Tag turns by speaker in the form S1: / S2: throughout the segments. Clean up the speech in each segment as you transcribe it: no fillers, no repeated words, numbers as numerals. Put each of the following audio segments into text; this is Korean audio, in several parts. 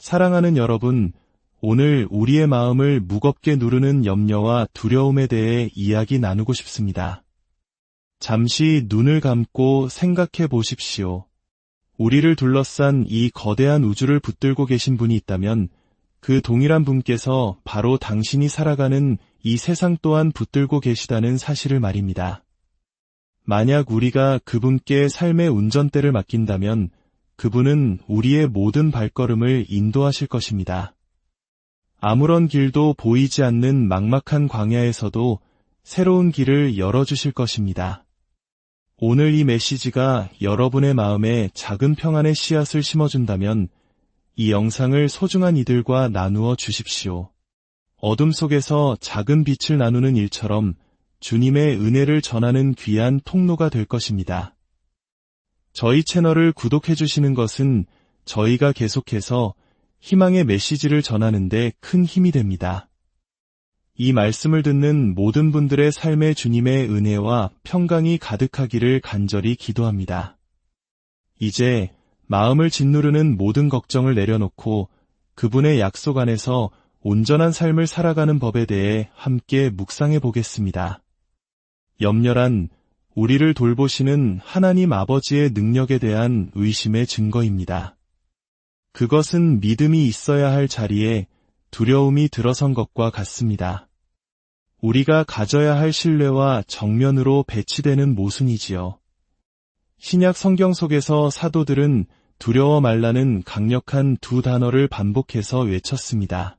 S1: 사랑하는 여러분, 오늘 우리의 마음을 무겁게 누르는 염려와 두려움에 대해 이야기 나누고 싶습니다. 잠시 눈을 감고 생각해 보십시오. 우리를 둘러싼 이 거대한 우주를 붙들고 계신 분이 있다면 그 동일한 분께서 바로 당신이 살아가는 이 세상 또한 붙들고 계시다는 사실을 말입니다. 만약 우리가 그분께 삶의 운전대를 맡긴다면 그분은 우리의 모든 발걸음을 인도하실 것입니다. 아무런 길도 보이지 않는 막막한 광야에서도 새로운 길을 열어주실 것입니다. 오늘 이 메시지가 여러분의 마음에 작은 평안의 씨앗을 심어준다면 이 영상을 소중한 이들과 나누어 주십시오. 어둠 속에서 작은 빛을 나누는 일처럼 주님의 은혜를 전하는 귀한 통로가 될 것입니다. 저희 채널을 구독해 주시는 것은 저희가 계속해서 희망의 메시지를 전하는 데 큰 힘이 됩니다. 이 말씀을 듣는 모든 분들의 삶에 주님의 은혜와 평강이 가득하기를 간절히 기도합니다. 이제 마음을 짓누르는 모든 걱정을 내려놓고 그분의 약속 안에서 온전한 삶을 살아가는 법에 대해 함께 묵상해 보겠습니다. 염려란 우리를 돌보시는 하나님 아버지의 능력에 대한 의심의 증거입니다. 그것은 믿음이 있어야 할 자리에 두려움이 들어선 것과 같습니다. 우리가 가져야 할 신뢰와 정면으로 배치되는 모순이지요. 신약 성경 속에서 사도들은 두려워 말라는 강력한 두 단어를 반복해서 외쳤습니다.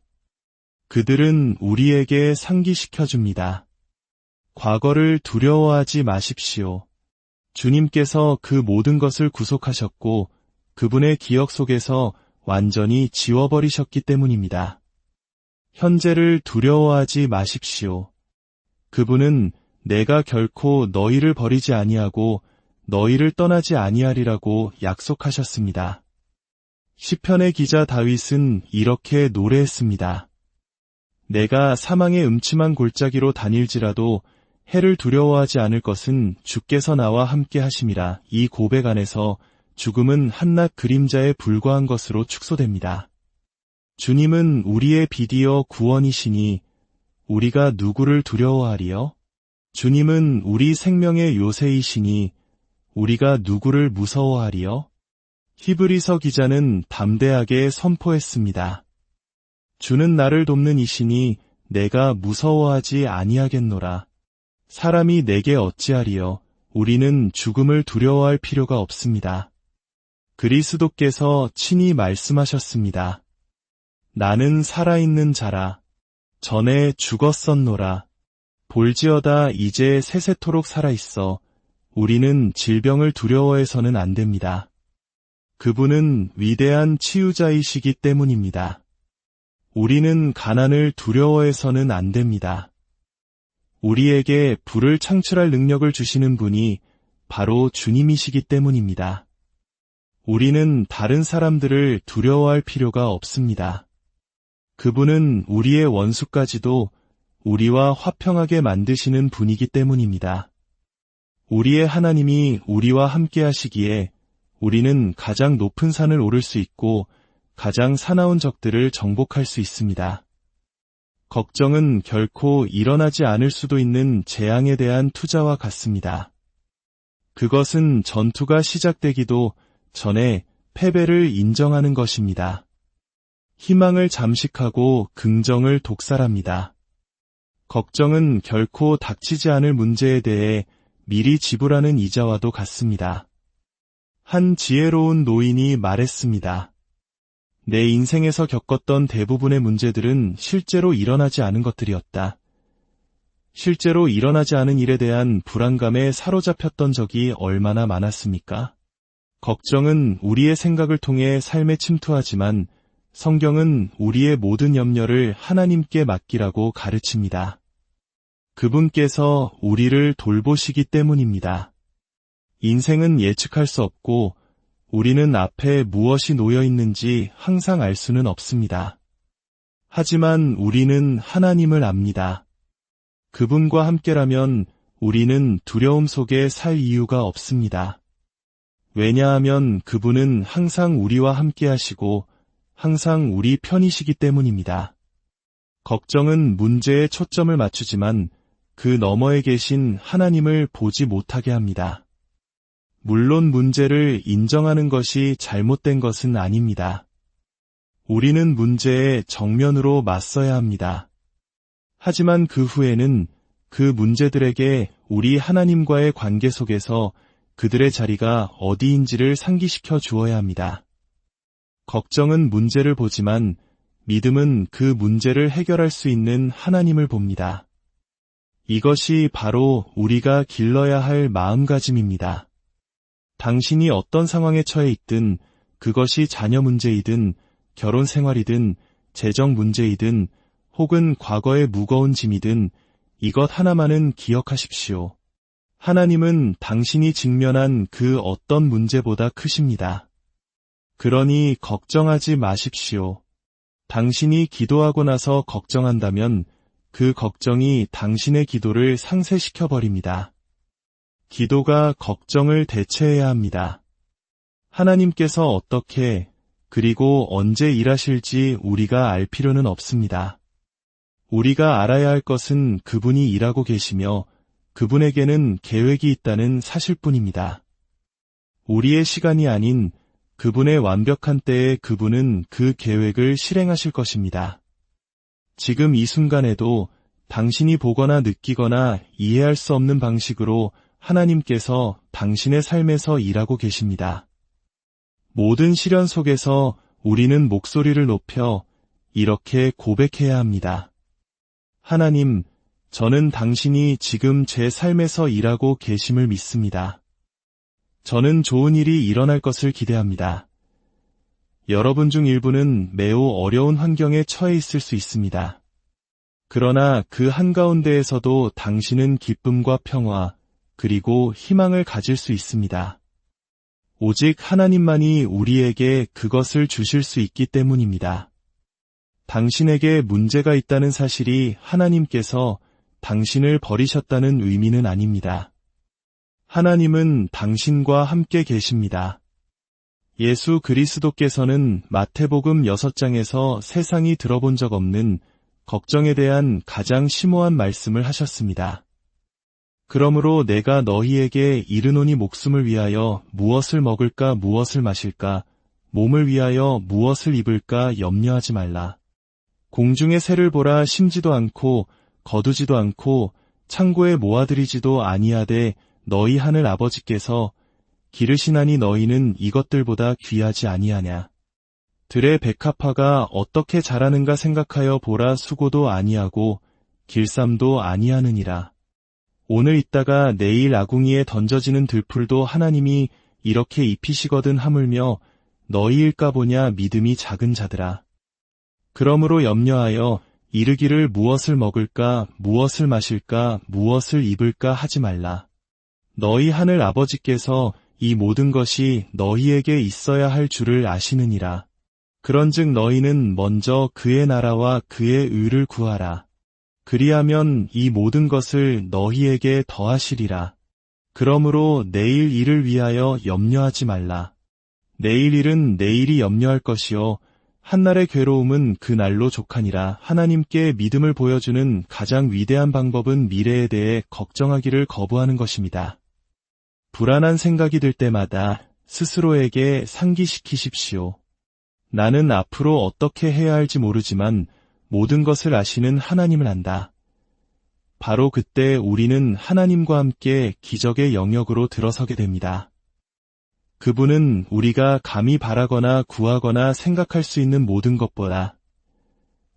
S1: 그들은 우리에게 상기시켜줍니다. 과거를 두려워하지 마십시오. 주님께서 그 모든 것을 구속하셨고 그분의 기억 속에서 완전히 지워버리셨기 때문입니다. 현재를 두려워하지 마십시오. 그분은 내가 결코 너희를 버리지 아니하고 너희를 떠나지 아니하리라고 약속하셨습니다. 시편의 기자 다윗은 이렇게 노래했습니다. 내가 사망의 음침한 골짜기로 다닐지라도 해를 두려워하지 않을 것은 주께서 나와 함께 하심이라. 이 고백 안에서 죽음은 한낱 그림자에 불과한 것으로 축소됩니다. 주님은 우리의 비디어 구원이시니 우리가 누구를 두려워하리요? 주님은 우리 생명의 요새이시니 우리가 누구를 무서워하리요? 히브리서 기자는 담대하게 선포했습니다. 주는 나를 돕는 이시니 내가 무서워하지 아니하겠노라. 사람이 내게 어찌하리요? 우리는 죽음을 두려워할 필요가 없습니다. 그리스도께서 친히 말씀하셨습니다. 나는 살아있는 자라. 전에 죽었었노라. 볼지어다 이제 세세토록 살아있어. 우리는 질병을 두려워해서는 안 됩니다. 그분은 위대한 치유자이시기 때문입니다. 우리는 가난을 두려워해서는 안 됩니다. 우리에게 불을 창출할 능력을 주시는 분이 바로 주님이시기 때문입니다. 우리는 다른 사람들을 두려워할 필요가 없습니다. 그분은 우리의 원수까지도 우리와 화평하게 만드시는 분이기 때문입니다. 우리의 하나님이 우리와 함께 하시기에 우리는 가장 높은 산을 오를 수 있고 가장 사나운 적들을 정복할 수 있습니다. 걱정은 결코 일어나지 않을 수도 있는 재앙에 대한 투자와 같습니다. 그것은 전투가 시작되기도 전에 패배를 인정하는 것입니다. 희망을 잠식하고 긍정을 독살합니다. 걱정은 결코 닥치지 않을 문제에 대해 미리 지불하는 이자와도 같습니다. 한 지혜로운 노인이 말했습니다. 내 인생에서 겪었던 대부분의 문제들은 실제로 일어나지 않은 것들이었다. 실제로 일어나지 않은 일에 대한 불안감에 사로잡혔던 적이 얼마나 많았습니까? 걱정은 우리의 생각을 통해 삶에 침투하지만 성경은 우리의 모든 염려를 하나님께 맡기라고 가르칩니다. 그분께서 우리를 돌보시기 때문입니다. 인생은 예측할 수 없고 우리는 앞에 무엇이 놓여 있는지 항상 알 수는 없습니다. 하지만 우리는 하나님을 압니다. 그분과 함께라면 우리는 두려움 속에 살 이유가 없습니다. 왜냐하면 그분은 항상 우리와 함께 하시고 항상 우리 편이시기 때문입니다. 걱정은 문제에 초점을 맞추지만 그 너머에 계신 하나님을 보지 못하게 합니다. 물론 문제를 인정하는 것이 잘못된 것은 아닙니다. 우리는 문제에 정면으로 맞서야 합니다. 하지만 그 후에는 그 문제들에게 우리 하나님과의 관계 속에서 그들의 자리가 어디인지를 상기시켜 주어야 합니다. 걱정은 문제를 보지만 믿음은 그 문제를 해결할 수 있는 하나님을 봅니다. 이것이 바로 우리가 길러야 할 마음가짐입니다. 당신이 어떤 상황에 처해 있든 그것이 자녀 문제이든 결혼 생활이든 재정 문제이든 혹은 과거의 무거운 짐이든 이것 하나만은 기억하십시오. 하나님은 당신이 직면한 그 어떤 문제보다 크십니다. 그러니 걱정하지 마십시오. 당신이 기도하고 나서 걱정한다면 그 걱정이 당신의 기도를 상쇄시켜 버립니다. 기도가 걱정을 대체해야 합니다. 하나님께서 어떻게 그리고 언제 일하실지 우리가 알 필요는 없습니다. 우리가 알아야 할 것은 그분이 일하고 계시며 그분에게는 계획이 있다는 사실뿐입니다. 우리의 시간이 아닌 그분의 완벽한 때에 그분은 그 계획을 실행하실 것입니다. 지금 이 순간에도 당신이 보거나 느끼거나 이해할 수 없는 방식으로 하나님께서 당신의 삶에서 일하고 계십니다. 모든 시련 속에서 우리는 목소리를 높여 이렇게 고백해야 합니다. 하나님, 저는 당신이 지금 제 삶에서 일하고 계심을 믿습니다. 저는 좋은 일이 일어날 것을 기대합니다. 여러분 중 일부는 매우 어려운 환경에 처해 있을 수 있습니다. 그러나 그 한가운데에서도 당신은 기쁨과 평화, 그리고 희망을 가질 수 있습니다. 오직 하나님만이 우리에게 그것을 주실 수 있기 때문입니다. 당신에게 문제가 있다는 사실이 하나님께서 당신을 버리셨다는 의미는 아닙니다. 하나님은 당신과 함께 계십니다. 예수 그리스도께서는 마태복음 6장에서 세상이 들어본 적 없는 걱정에 대한 가장 심오한 말씀을 하셨습니다. 그러므로 내가 너희에게 이르노니 목숨을 위하여 무엇을 먹을까 무엇을 마실까 몸을 위하여 무엇을 입을까 염려하지 말라. 공중의 새를 보라 심지도 않고 거두지도 않고 창고에 모아들이지도 아니하되 너희 하늘 아버지께서 기르시나니 너희는 이것들보다 귀하지 아니하냐. 들의 백합화가 어떻게 자라는가 생각하여 보라 수고도 아니하고 길쌈도 아니하느니라. 오늘 있다가 내일 아궁이에 던져지는 들풀도 하나님이 이렇게 입히시거든 하물며 너희일까 보냐 믿음이 작은 자들아. 그러므로 염려하여 이르기를 무엇을 먹을까 무엇을 마실까 무엇을 입을까 하지 말라. 너희 하늘 아버지께서 이 모든 것이 너희에게 있어야 할 줄을 아시느니라. 그런즉 너희는 먼저 그의 나라와 그의 의를 구하라. 그리하면 이 모든 것을 너희에게 더하시리라. 그러므로 내일 일을 위하여 염려하지 말라. 내일 일은 내일이 염려할 것이요 한날의 괴로움은 그 날로 족하니라. 하나님께 믿음을 보여주는 가장 위대한 방법은 미래에 대해 걱정하기를 거부하는 것입니다. 불안한 생각이 들 때마다 스스로에게 상기시키십시오. 나는 앞으로 어떻게 해야 할지 모르지만 모든 것을 아시는 하나님을 안다. 바로 그때 우리는 하나님과 함께 기적의 영역으로 들어서게 됩니다. 그분은 우리가 감히 바라거나 구하거나 생각할 수 있는 모든 것보다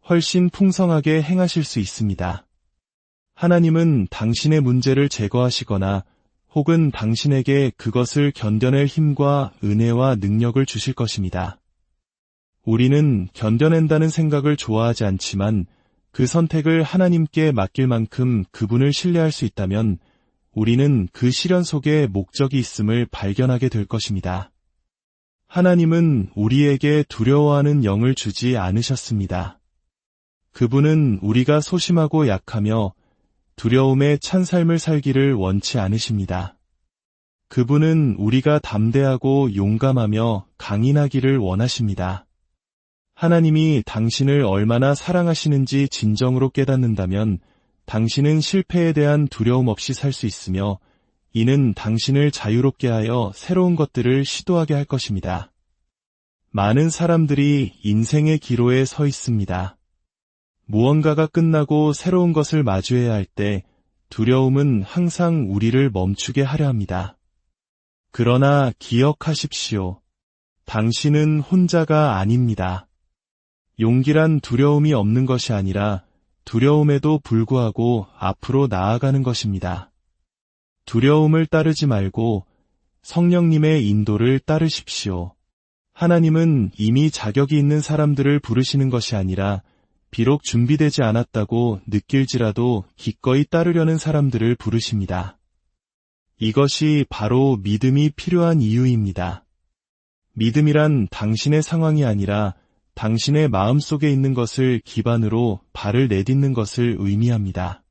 S1: 훨씬 풍성하게 행하실 수 있습니다. 하나님은 당신의 문제를 제거하시거나 혹은 당신에게 그것을 견뎌낼 힘과 은혜와 능력을 주실 것입니다. 우리는 견뎌낸다는 생각을 좋아하지 않지만 그 선택을 하나님께 맡길 만큼 그분을 신뢰할 수 있다면 우리는 그 시련 속에 목적이 있음을 발견하게 될 것입니다. 하나님은 우리에게 두려워하는 영을 주지 않으셨습니다. 그분은 우리가 소심하고 약하며 두려움에 찬 삶을 살기를 원치 않으십니다. 그분은 우리가 담대하고 용감하며 강인하기를 원하십니다. 하나님이 당신을 얼마나 사랑하시는지 진정으로 깨닫는다면 당신은 실패에 대한 두려움 없이 살 수 있으며 이는 당신을 자유롭게 하여 새로운 것들을 시도하게 할 것입니다. 많은 사람들이 인생의 기로에 서 있습니다. 무언가가 끝나고 새로운 것을 마주해야 할 때 두려움은 항상 우리를 멈추게 하려 합니다. 그러나 기억하십시오. 당신은 혼자가 아닙니다. 용기란 두려움이 없는 것이 아니라 두려움에도 불구하고 앞으로 나아가는 것입니다. 두려움을 따르지 말고 성령님의 인도를 따르십시오. 하나님은 이미 자격이 있는 사람들을 부르시는 것이 아니라 비록 준비되지 않았다고 느낄지라도 기꺼이 따르려는 사람들을 부르십니다. 이것이 바로 믿음이 필요한 이유입니다. 믿음이란 당신의 상황이 아니라 당신의 마음속에 있는 것을 기반으로 발을 내딛는 것을 의미합니다.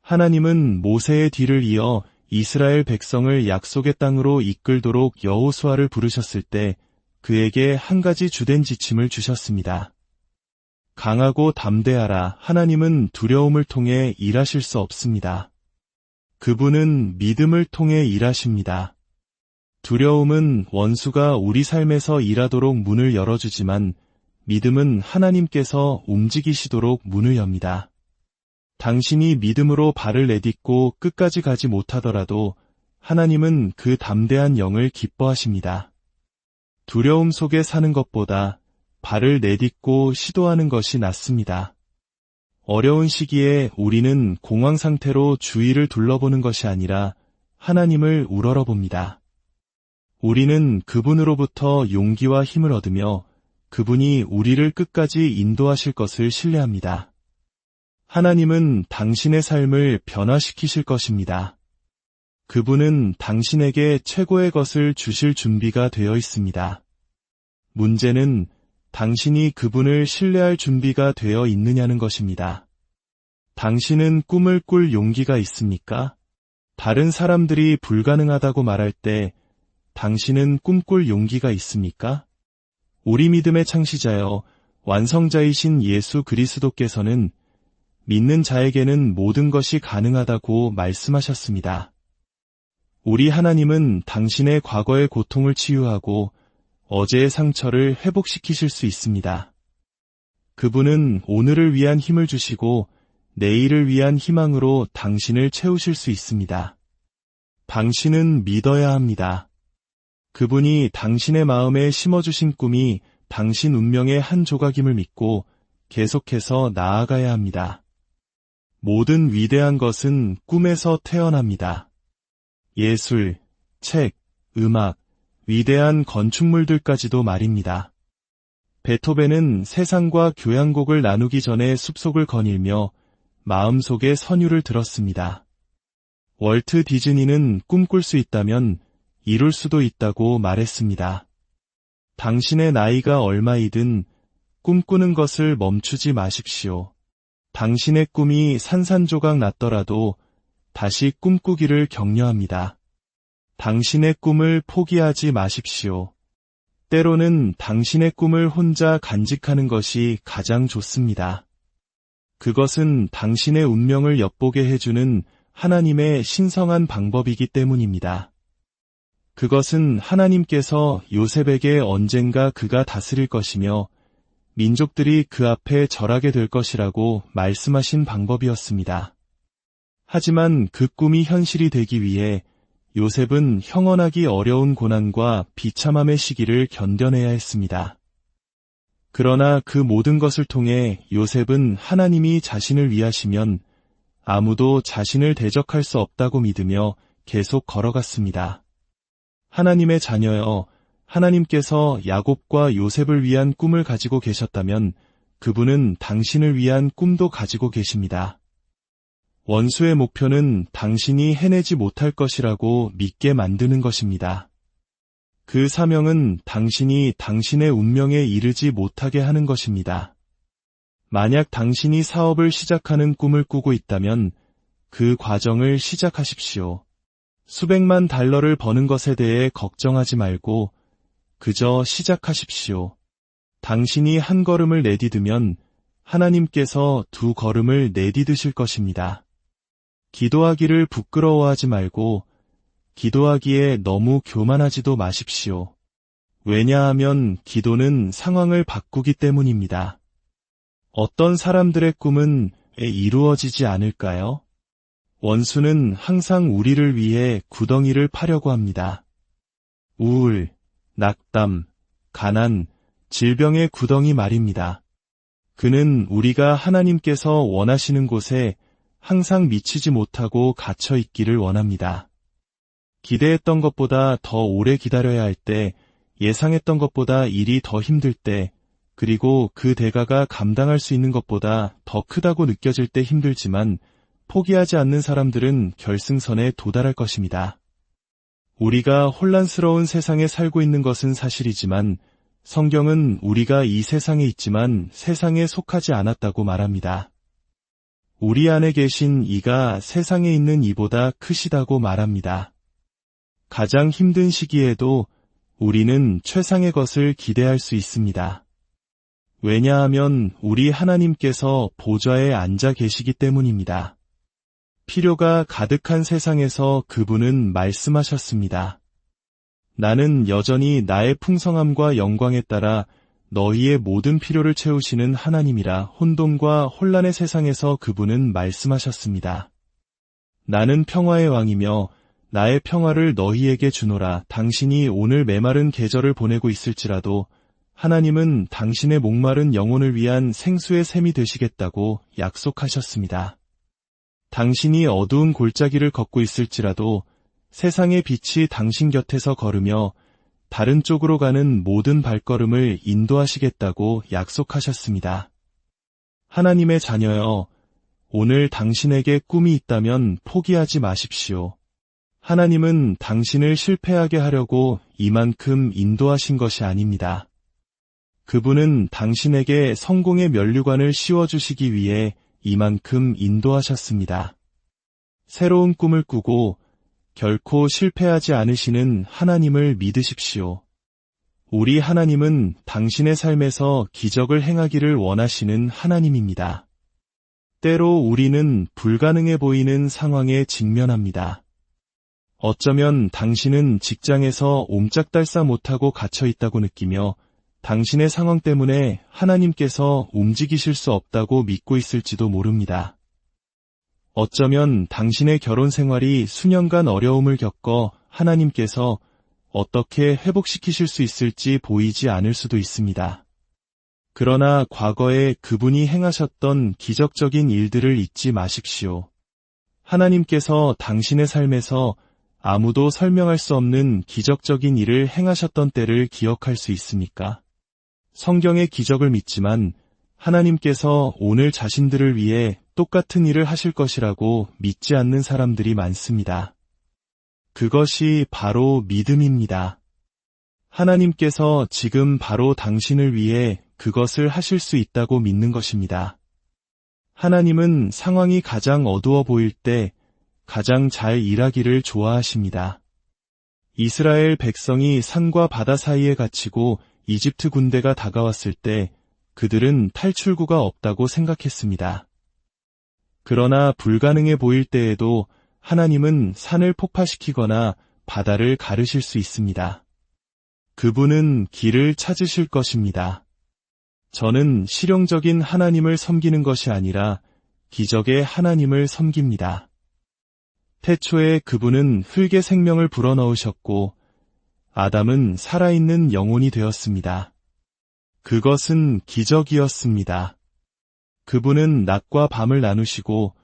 S1: 하나님은 모세의 뒤를 이어 이스라엘 백성을 약속의 땅으로 이끌도록 여호수아를 부르셨을 때 그에게 한 가지 주된 지침을 주셨습니다. 강하고 담대하라. 하나님은 두려움을 통해 일하실 수 없습니다. 그분은 믿음을 통해 일하십니다. 두려움은 원수가 우리 삶에서 일하도록 문을 열어주지만 믿음은 하나님께서 움직이시도록 문을 엽니다. 당신이 믿음으로 발을 내딛고 끝까지 가지 못하더라도 하나님은 그 담대한 영을 기뻐하십니다. 두려움 속에 사는 것보다 발을 내딛고 시도하는 것이 낫습니다. 어려운 시기에 우리는 공황 상태로 주위를 둘러보는 것이 아니라 하나님을 우러러봅니다. 우리는 그분으로부터 용기와 힘을 얻으며 그분이 우리를 끝까지 인도하실 것을 신뢰합니다. 하나님은 당신의 삶을 변화시키실 것입니다. 그분은 당신에게 최고의 것을 주실 준비가 되어 있습니다. 문제는 당신이 그분을 신뢰할 준비가 되어 있느냐는 것입니다. 당신은 꿈을 꿀 용기가 있습니까? 다른 사람들이 불가능하다고 말할 때 당신은 꿈꿀 용기가 있습니까? 우리 믿음의 창시자여 완성자이신 예수 그리스도께서는 믿는 자에게는 모든 것이 가능하다고 말씀하셨습니다. 우리 하나님은 당신의 과거의 고통을 치유하고 어제의 상처를 회복시키실 수 있습니다. 그분은 오늘을 위한 힘을 주시고 내일을 위한 희망으로 당신을 채우실 수 있습니다. 당신은 믿어야 합니다. 그분이 당신의 마음에 심어주신 꿈이 당신 운명의 한 조각임을 믿고 계속해서 나아가야 합니다. 모든 위대한 것은 꿈에서 태어납니다. 예술, 책, 음악, 위대한 건축물들까지도 말입니다. 베토벤은 세상과 교향곡을 나누기 전에 숲속을 거닐며 마음속에 선율을 들었습니다. 월트 디즈니는 꿈꿀 수 있다면 이룰 수도 있다고 말했습니다. 당신의 나이가 얼마이든 꿈꾸는 것을 멈추지 마십시오. 당신의 꿈이 산산조각 났더라도 다시 꿈꾸기를 격려합니다. 당신의 꿈을 포기하지 마십시오. 때로는 당신의 꿈을 혼자 간직하는 것이 가장 좋습니다. 그것은 당신의 운명을 엿보게 해주는 하나님의 신성한 방법이기 때문입니다. 그것은 하나님께서 요셉에게 언젠가 그가 다스릴 것이며 민족들이 그 앞에 절하게 될 것이라고 말씀하신 방법이었습니다. 하지만 그 꿈이 현실이 되기 위해 요셉은 형언하기 어려운 고난과 비참함의 시기를 견뎌내야 했습니다. 그러나 그 모든 것을 통해 요셉은 하나님이 자신을 위하시면 아무도 자신을 대적할 수 없다고 믿으며 계속 걸어갔습니다. 하나님의 자녀여, 하나님께서 야곱과 요셉을 위한 꿈을 가지고 계셨다면 그분은 당신을 위한 꿈도 가지고 계십니다. 원수의 목표는 당신이 해내지 못할 것이라고 믿게 만드는 것입니다. 그 사명은 당신이 당신의 운명에 이르지 못하게 하는 것입니다. 만약 당신이 사업을 시작하는 꿈을 꾸고 있다면 그 과정을 시작하십시오. 수백만 달러를 버는 것에 대해 걱정하지 말고 그저 시작하십시오. 당신이 한 걸음을 내디디면 하나님께서 두 걸음을 내디디실 것입니다. 기도하기를 부끄러워하지 말고 기도하기에 너무 교만하지도 마십시오. 왜냐하면 기도는 상황을 바꾸기 때문입니다. 어떤 사람들의 꿈은 이루어지지 않을까요? 원수는 항상 우리를 위해 구덩이를 파려고 합니다. 우울, 낙담, 가난, 질병의 구덩이 말입니다. 그는 우리가 하나님께서 원하시는 곳에 항상 미치지 못하고 갇혀 있기를 원합니다. 기대했던 것보다 더 오래 기다려야 할 때, 예상했던 것보다 일이 더 힘들 때, 그리고 그 대가가 감당할 수 있는 것보다 더 크다고 느껴질 때 힘들지만 포기하지 않는 사람들은 결승선에 도달할 것입니다. 우리가 혼란스러운 세상에 살고 있는 것은 사실이지만 성경은 우리가 이 세상에 있지만 세상에 속하지 않았다고 말합니다. 우리 안에 계신 이가 세상에 있는 이보다 크시다고 말합니다. 가장 힘든 시기에도 우리는 최상의 것을 기대할 수 있습니다. 왜냐하면 우리 하나님께서 보좌에 앉아 계시기 때문입니다. 필요가 가득한 세상에서 그분은 말씀하셨습니다. 나는 여전히 나의 풍성함과 영광에 따라 너희의 모든 필요를 채우시는 하나님이라. 혼돈과 혼란의 세상에서 그분은 말씀하셨습니다. 나는 평화의 왕이며 나의 평화를 너희에게 주노라. 당신이 오늘 메마른 계절을 보내고 있을지라도 하나님은 당신의 목마른 영혼을 위한 생수의 샘이 되시겠다고 약속하셨습니다. 당신이 어두운 골짜기를 걷고 있을지라도 세상의 빛이 당신 곁에서 걸으며 다른 쪽으로 가는 모든 발걸음을 인도하시겠다고 약속하셨습니다. 하나님의 자녀여, 오늘 당신에게 꿈이 있다면 포기하지 마십시오. 하나님은 당신을 실패하게 하려고 이만큼 인도하신 것이 아닙니다. 그분은 당신에게 성공의 면류관을 씌워주시기 위해 이만큼 인도하셨습니다. 새로운 꿈을 꾸고 결코 실패하지 않으시는 하나님을 믿으십시오. 우리 하나님은 당신의 삶에서 기적을 행하기를 원하시는 하나님입니다. 때로 우리는 불가능해 보이는 상황에 직면합니다. 어쩌면 당신은 직장에서 옴짝달싹 못하고 갇혀 있다고 느끼며 당신의 상황 때문에 하나님께서 움직이실 수 없다고 믿고 있을지도 모릅니다. 어쩌면 당신의 결혼 생활이 수년간 어려움을 겪어 하나님께서 어떻게 회복시키실 수 있을지 보이지 않을 수도 있습니다. 그러나 과거에 그분이 행하셨던 기적적인 일들을 잊지 마십시오. 하나님께서 당신의 삶에서 아무도 설명할 수 없는 기적적인 일을 행하셨던 때를 기억할 수 있습니까? 성경의 기적을 믿지만 하나님께서 오늘 자신들을 위해 똑같은 일을 하실 것이라고 믿지 않는 사람들이 많습니다. 그것이 바로 믿음입니다. 하나님께서 지금 바로 당신을 위해 그것을 하실 수 있다고 믿는 것입니다. 하나님은 상황이 가장 어두워 보일 때 가장 잘 일하기를 좋아하십니다. 이스라엘 백성이 산과 바다 사이에 갇히고 이집트 군대가 다가왔을 때 그들은 탈출구가 없다고 생각했습니다. 그러나 불가능해 보일 때에도 하나님은 산을 폭파시키거나 바다를 가르실 수 있습니다. 그분은 길을 찾으실 것입니다. 저는 실용적인 하나님을 섬기는 것이 아니라 기적의 하나님을 섬깁니다. 태초에 그분은 흙에 생명을 불어넣으셨고 아담은 살아있는 영혼이 되었습니다. 그것은 기적이었습니다. 그분은 낮과 밤을 나누시고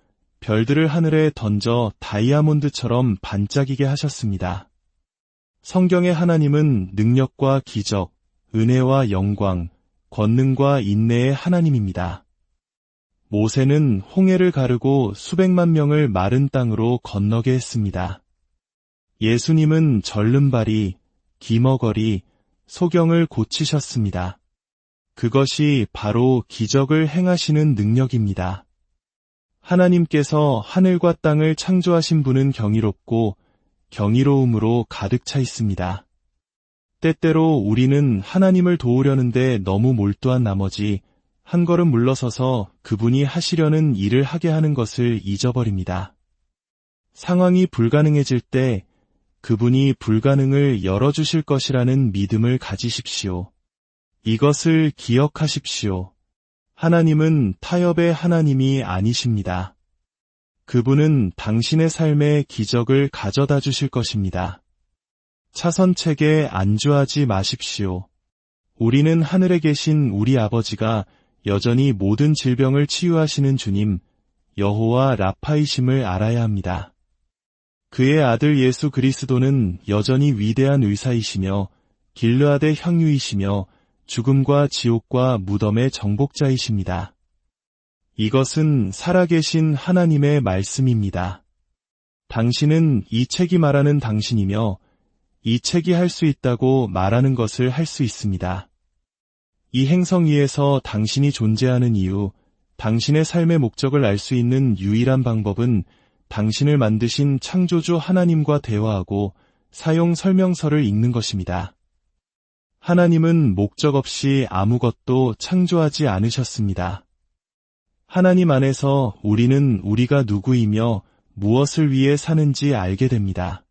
S1: 별들을 하늘에 던져 다이아몬드처럼 반짝이게 하셨습니다. 성경의 하나님은 능력과 기적, 은혜와 영광, 권능과 인내의 하나님입니다. 모세는 홍해를 가르고 수백만 명을 마른 땅으로 건너게 했습니다. 예수님은 절름발이, 기머거리, 소경을 고치셨습니다. 그것이 바로 기적을 행하시는 능력입니다. 하나님께서 하늘과 땅을 창조하신 분은 경이롭고 경이로움으로 가득 차 있습니다. 때때로 우리는 하나님을 도우려는데 너무 몰두한 나머지 한 걸음 물러서서 그분이 하시려는 일을 하게 하는 것을 잊어버립니다. 상황이 불가능해질 때 그분이 불가능을 열어주실 것이라는 믿음을 가지십시오. 이것을 기억하십시오. 하나님은 타협의 하나님이 아니십니다. 그분은 당신의 삶에 기적을 가져다 주실 것입니다. 차선책에 안주하지 마십시오. 우리는 하늘에 계신 우리 아버지가 여전히 모든 질병을 치유하시는 주님, 여호와 라파이심을 알아야 합니다. 그의 아들 예수 그리스도는 여전히 위대한 의사이시며 길르앗의 향유이시며 죽음과 지옥과 무덤의 정복자이십니다. 이것은 살아계신 하나님의 말씀입니다. 당신은 이 책이 말하는 당신이며 이 책이 할 수 있다고 말하는 것을 할 수 있습니다. 이 행성 위에서 당신이 존재하는 이유, 당신의 삶의 목적을 알 수 있는 유일한 방법은 당신을 만드신 창조주 하나님과 대화하고 사용 설명서를 읽는 것입니다. 하나님은 목적 없이 아무것도 창조하지 않으셨습니다. 하나님 안에서 우리는 우리가 누구이며 무엇을 위해 사는지 알게 됩니다.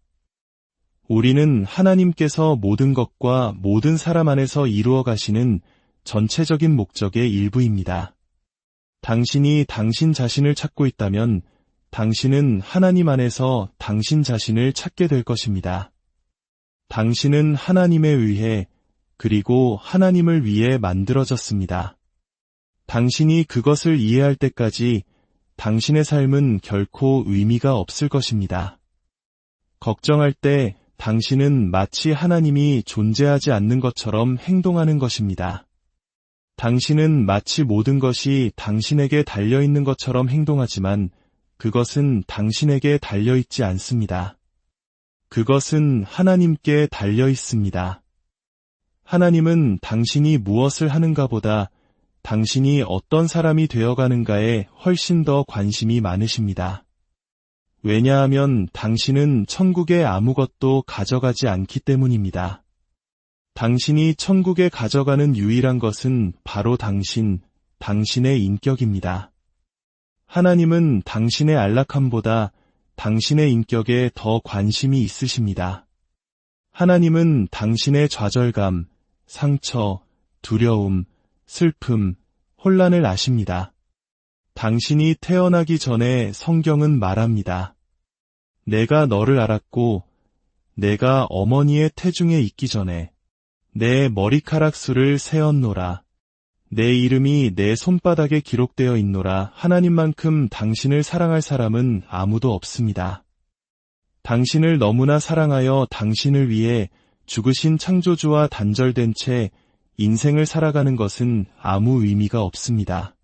S1: 우리는 하나님께서 모든 것과 모든 사람 안에서 이루어 가시는 전체적인 목적의 일부입니다. 당신이 당신 자신을 찾고 있다면 당신은 하나님 안에서 당신 자신을 찾게 될 것입니다. 당신은 하나님에 의해 그리고 하나님을 위해 만들어졌습니다. 당신이 그것을 이해할 때까지 당신의 삶은 결코 의미가 없을 것입니다. 걱정할 때 당신은 마치 하나님이 존재하지 않는 것처럼 행동하는 것입니다. 당신은 마치 모든 것이 당신에게 달려있는 것처럼 행동하지만 그것은 당신에게 달려있지 않습니다. 그것은 하나님께 달려있습니다. 하나님은 당신이 무엇을 하는가보다 당신이 어떤 사람이 되어가는가에 훨씬 더 관심이 많으십니다. 왜냐하면 당신은 천국에 아무것도 가져가지 않기 때문입니다. 당신이 천국에 가져가는 유일한 것은 바로 당신의 인격입니다. 하나님은 당신의 안락함보다 당신의 인격에 더 관심이 있으십니다. 하나님은 당신의 좌절감, 상처, 두려움, 슬픔, 혼란을 아십니다. 당신이 태어나기 전에 성경은 말합니다. 내가 너를 알았고 내가 어머니의 태중에 있기 전에 내 머리카락 수를 세었노라. 내 이름이 내 손바닥에 기록되어 있노라. 하나님만큼 당신을 사랑할 사람은 아무도 없습니다. 당신을 너무나 사랑하여 당신을 위해 죽으신 창조주와 단절된 채 인생을 살아가는 것은 아무 의미가 없습니다.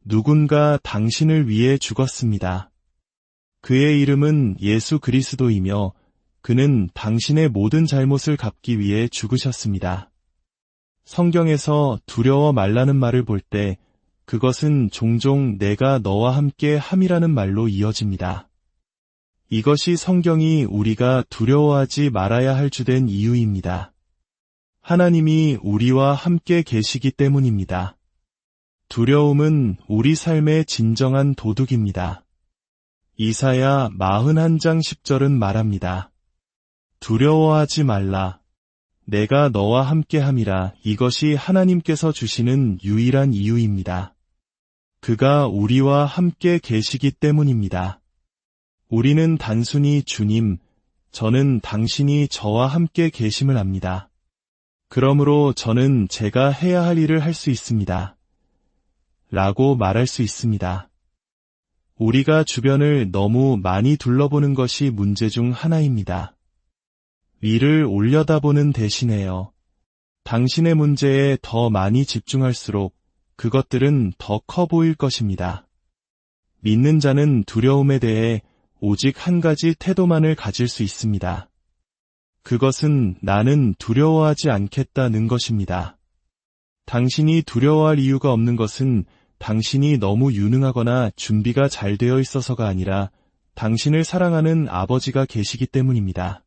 S1: 누군가 당신을 위해 죽었습니다. 그의 이름은 예수 그리스도이며 그는 당신의 모든 잘못을 갚기 위해 죽으셨습니다. 성경에서 두려워 말라는 말을 볼 때 그것은 종종 내가 너와 함께 함이라는 말로 이어집니다. 이것이 성경이 우리가 두려워하지 말아야 할 주된 이유입니다. 하나님이 우리와 함께 계시기 때문입니다. 두려움은 우리 삶의 진정한 도둑입니다. 이사야 41장 10절은 말합니다. 두려워하지 말라. 내가 너와 함께 함이라. 이것이 하나님께서 주시는 유일한 이유입니다. 그가 우리와 함께 계시기 때문입니다. 우리는 단순히 주님, 저는 당신이 저와 함께 계심을 압니다. 그러므로 저는 제가 해야 할 일을 할 수 있습니다. 라고 말할 수 있습니다. 우리가 주변을 너무 많이 둘러보는 것이 문제 중 하나입니다. 위를 올려다보는 대신에요. 당신의 문제에 더 많이 집중할수록 그것들은 더 커 보일 것입니다. 믿는 자는 두려움에 대해 오직 한 가지 태도만을 가질 수 있습니다. 그것은 나는 두려워하지 않겠다는 것입니다. 당신이 두려워할 이유가 없는 것은 당신이 너무 유능하거나 준비가 잘 되어 있어서가 아니라 당신을 사랑하는 아버지가 계시기 때문입니다.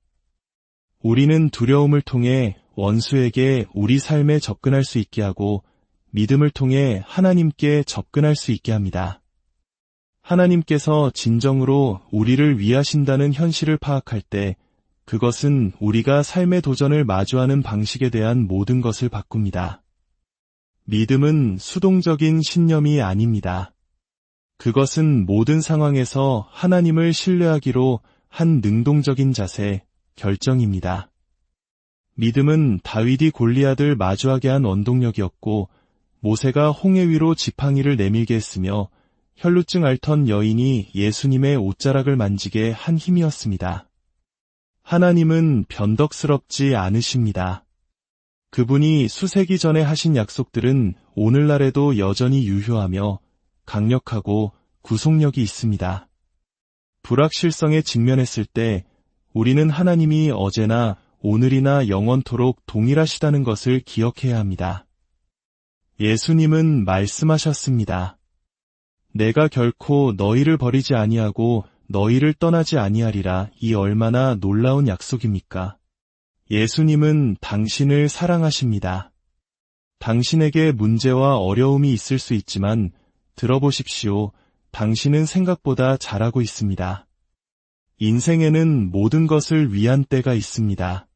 S1: 우리는 두려움을 통해 원수에게 우리 삶에 접근할 수 있게 하고 믿음을 통해 하나님께 접근할 수 있게 합니다. 하나님께서 진정으로 우리를 위하신다는 현실을 파악할 때 그것은 우리가 삶의 도전을 마주하는 방식에 대한 모든 것을 바꿉니다. 믿음은 수동적인 신념이 아닙니다. 그것은 모든 상황에서 하나님을 신뢰하기로 한 능동적인 자세, 결정입니다. 믿음은 다윗이 골리앗을 마주하게 한 원동력이었고 모세가 홍해 위로 지팡이를 내밀게 했으며 혈루증 앓던 여인이 예수님의 옷자락을 만지게 한 힘이었습니다. 하나님은 변덕스럽지 않으십니다. 그분이 수세기 전에 하신 약속들은 오늘날에도 여전히 유효하며 강력하고 구속력이 있습니다. 불확실성에 직면했을 때 우리는 하나님이 어제나 오늘이나 영원토록 동일하시다는 것을 기억해야 합니다. 예수님은 말씀하셨습니다. 내가 결코 너희를 버리지 아니하고 너희를 떠나지 아니하리라. 이 얼마나 놀라운 약속입니까? 예수님은 당신을 사랑하십니다. 당신에게 문제와 어려움이 있을 수 있지만 들어보십시오. 당신은 생각보다 잘하고 있습니다. 인생에는 모든 것을 위한 때가 있습니다.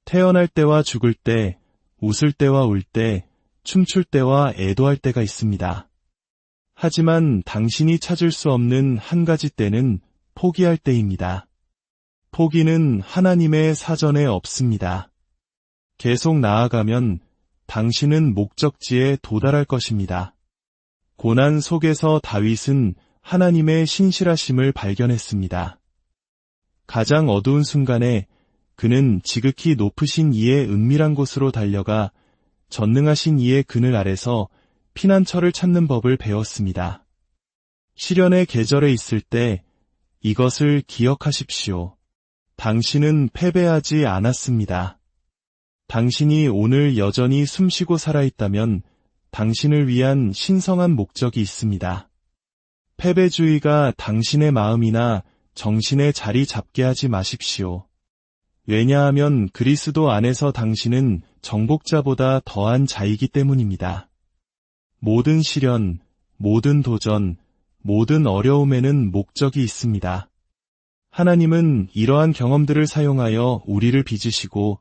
S1: 태어날 때와 죽을 때, 웃을 때와 울 때, 춤출 때와 애도할 때가 있습니다. 하지만 당신이 찾을 수 없는 한 가지 때는 포기할 때입니다. 포기는 하나님의 사전에 없습니다. 계속 나아가면 당신은 목적지에 도달할 것입니다. 고난 속에서 다윗은 하나님의 신실하심을 발견했습니다. 가장 어두운 순간에 그는 지극히 높으신 이의 은밀한 곳으로 달려가 전능하신 이의 그늘 아래서 피난처를 찾는 법을 배웠습니다. 시련의 계절에 있을 때 이것을 기억하십시오. 당신은 패배하지 않았습니다. 당신이 오늘 여전히 숨쉬고 살아있다면 당신을 위한 신성한 목적이 있습니다. 패배주의가 당신의 마음이나 정신에 자리 잡게 하지 마십시오. 왜냐하면 그리스도 안에서 당신은 정복자보다 더한 자이기 때문입니다. 모든 시련, 모든 도전, 모든 어려움에는 목적이 있습니다. 하나님은 이러한 경험들을 사용하여 우리를 빚으시고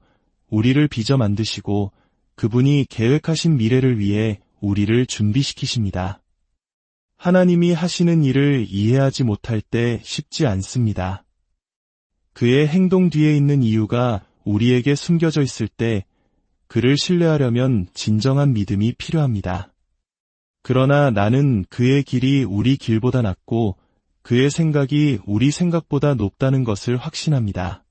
S1: 우리를 빚어 만드시고 그분이 계획하신 미래를 위해 우리를 준비시키십니다. 하나님이 하시는 일을 이해하지 못할 때 쉽지 않습니다. 그의 행동 뒤에 있는 이유가 우리에게 숨겨져 있을 때 그를 신뢰하려면 진정한 믿음이 필요합니다. 그러나 나는 그의 길이 우리 길보다 낫고 그의 생각이 우리 생각보다 높다는 것을 확신합니다.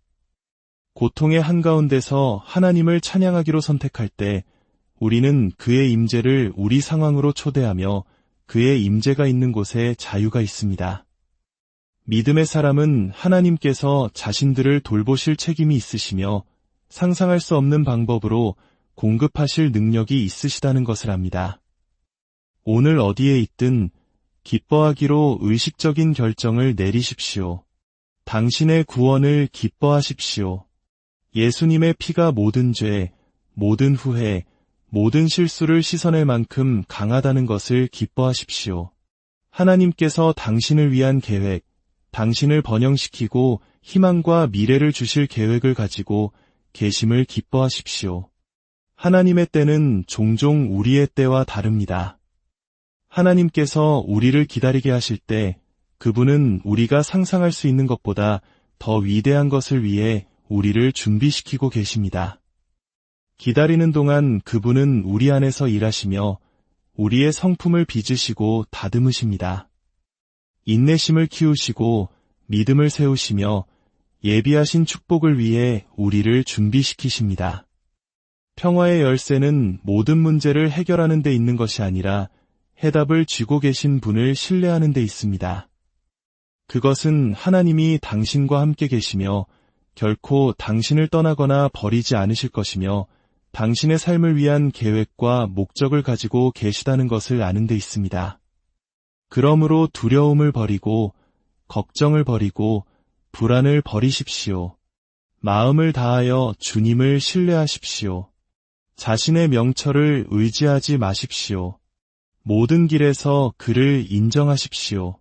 S1: 고통의 한가운데서 하나님을 찬양하기로 선택할 때 우리는 그의 임재를 우리 상황으로 초대하며 그의 임재가 있는 곳에 자유가 있습니다. 믿음의 사람은 하나님께서 자신들을 돌보실 책임이 있으시며 상상할 수 없는 방법으로 공급하실 능력이 있으시다는 것을 압니다. 오늘 어디에 있든 기뻐하기로 의식적인 결정을 내리십시오. 당신의 구원을 기뻐하십시오. 예수님의 피가 모든 죄, 모든 후회, 모든 실수를 씻어낼 만큼 강하다는 것을 기뻐하십시오. 하나님께서 당신을 위한 계획, 당신을 번영시키고 희망과 미래를 주실 계획을 가지고 계심을 기뻐하십시오. 하나님의 때는 종종 우리의 때와 다릅니다. 하나님께서 우리를 기다리게 하실 때 그분은 우리가 상상할 수 있는 것보다 더 위대한 것을 위해 우리를 준비시키고 계십니다. 기다리는 동안 그분은 우리 안에서 일하시며 우리의 성품을 빚으시고 다듬으십니다. 인내심을 키우시고 믿음을 세우시며 예비하신 축복을 위해 우리를 준비시키십니다. 평화의 열쇠는 모든 문제를 해결하는 데 있는 것이 아니라 해답을 쥐고 계신 분을 신뢰하는 데 있습니다. 그것은 하나님이 당신과 함께 계시며 결코 당신을 떠나거나 버리지 않으실 것이며 당신의 삶을 위한 계획과 목적을 가지고 계시다는 것을 아는 데 있습니다. 그러므로 두려움을 버리고 걱정을 버리고 불안을 버리십시오. 마음을 다하여 주님을 신뢰하십시오. 자신의 명철을 의지하지 마십시오. 모든 길에서 그를 인정하십시오.